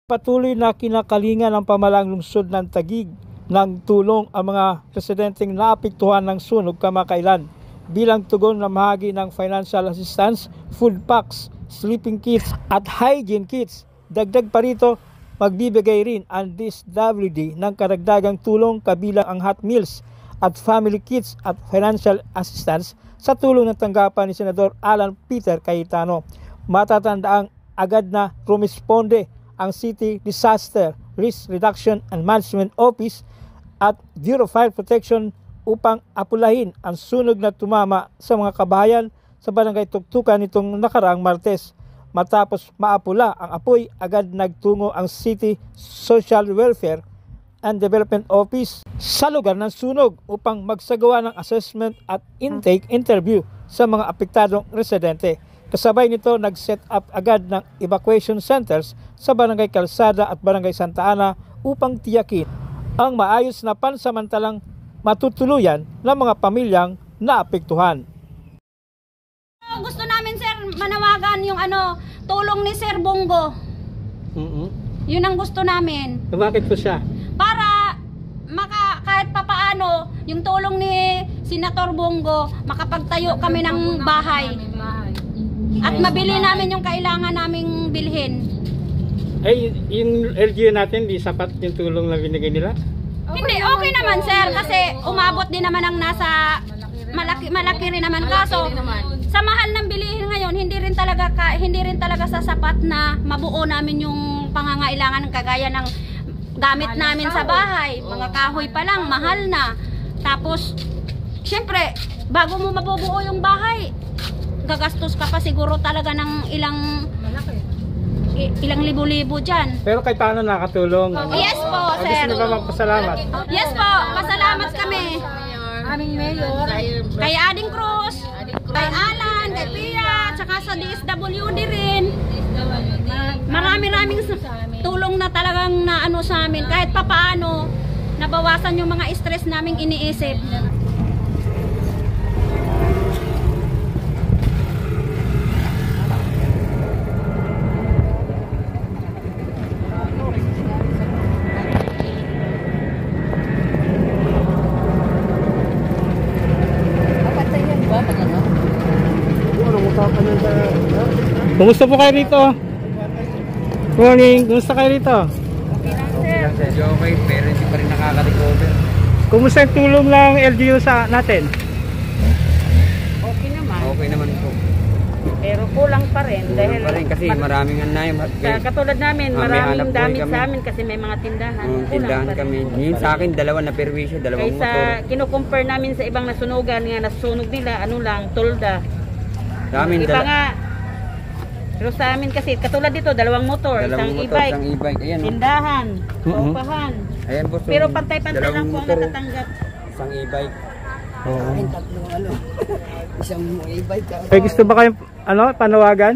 Patuloy na kinakalinga ng pamahalang lungsod ng Taguig ng tulong ang mga residenteng naapektuhan ng sunog kamakailan bilang tugon na bahagi ng financial assistance, food packs, sleeping kits at hygiene kits. Dagdag pa rito, magbibigay rin ang DSWD ng karagdagang tulong kabilang ang hot meals at family kits at financial assistance sa tulong ng tanggapan ni Senador Alan Peter Cayetano. Matatandaang agad na rumisponde ang City Disaster Risk Reduction and Management Office at Bureau of Fire Protection upang apulahin ang sunog na tumama sa mga kabahayan sa barangay Tuktukan nitong nakaraang Martes. Matapos maapula ang apoy, agad nagtungo ang City Social Welfare and Development Office sa lugar ng sunog upang magsagawa ng assessment at intake interview sa mga apektadong residente. Kasabay nito, nag-set up agad ng evacuation centers sa Barangay Calzada at Barangay Santa Ana upang tiyakin ang maayos na pansamantalang matutuluyan ng mga pamilyang naapektuhan. Gusto namin, sir, manawagan yung tulong ni Sir Bongo. Yun ang gusto namin. Bakit po siya? Para kahit papaano yung tulong ni Senator Bongo, makapagtayo kami ng bahay. At mabili namin yung kailangan naming bilhin. Yung LGU natin, di sapat yung tulong na binigay nila? Hindi, okay naman, sir, kasi umabot din naman ang nasa malaki rin naman. Kaso sa mahal ng bilihin ngayon, hindi rin talaga sasapat na mabuo namin yung pangangailangan ng kagaya ng gamit namin sa bahay. Mga kahoy pa lang, mahal na. Tapos syempre, bago mo mabubuo yung bahay, gagastos ka pa siguro talaga ng ilang libo-libo dyan. Pero kahit paano nakatulong? Yes po, sir. Gusto nyo ba magpasalamat? Yes po, pasalamat kami. Aming mayor, Kay Ading Cruz, kay Alan, kay Pia, tsaka sa DSWD rin. Marami-raming tulong na talagang naano sa amin. Kahit papaano, nabawasan yung mga stress naming iniisip. Kumusta po kayo rito? Morning, kumusta kayo rito? Okay, pero hindi pa rin nakaka-recover. Kumusta yung tulong ng LGU sa natin? okay naman. Okay naman po. Pero kulang pa rin. Kulang pa rin kasi maraming Katulad namin, May maraming hanap buhay damit kami. sa amin kasi may mga tindahan. Kulang tindahan pa rin. kami. Yun sa akin, dalawa na perwisyo, dalawang motor. Kaysa kinukumpare namin sa ibang nasunugan, nga nasunog nila, tolda. Sa amin, Iba nga. Pero sa amin kasi, katulad dito, dalawang motor, isang e-bike, isang e-bike. Ayan, tindahan, paupahan. ayan po. Pero pantay-pantay lang dalawang po ang motor, natatanggap. isang e-bike. Isang e-bike. May gusto ba kayong panawagan?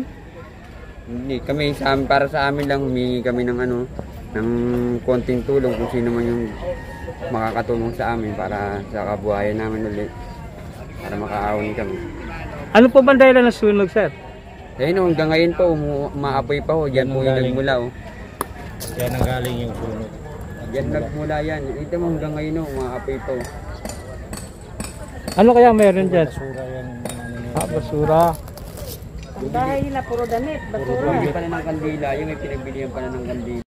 Hindi, kami sa amin, para sa amin lang humingi kami ng ng konting tulong kung sino man yung makakatulong sa amin para sa kabuhayan namin ulit. Para makaahon kami. Ano po ba dahilan ng sunog, sir? Ayun, hanggang ngayon po, umaapoy pa ho. Diyan po yung nagmula. Kaya nanggaling yung sunog. Diyan nagmula yan. Ito mo hanggang ngayon, umaapoy pa ho. Ano kaya meron dyan? Basura yan. Basura. Ang bahay nila, puro damit, basura. Puro pala ng kandila. Yung may pinagbilihan pala ng kandila.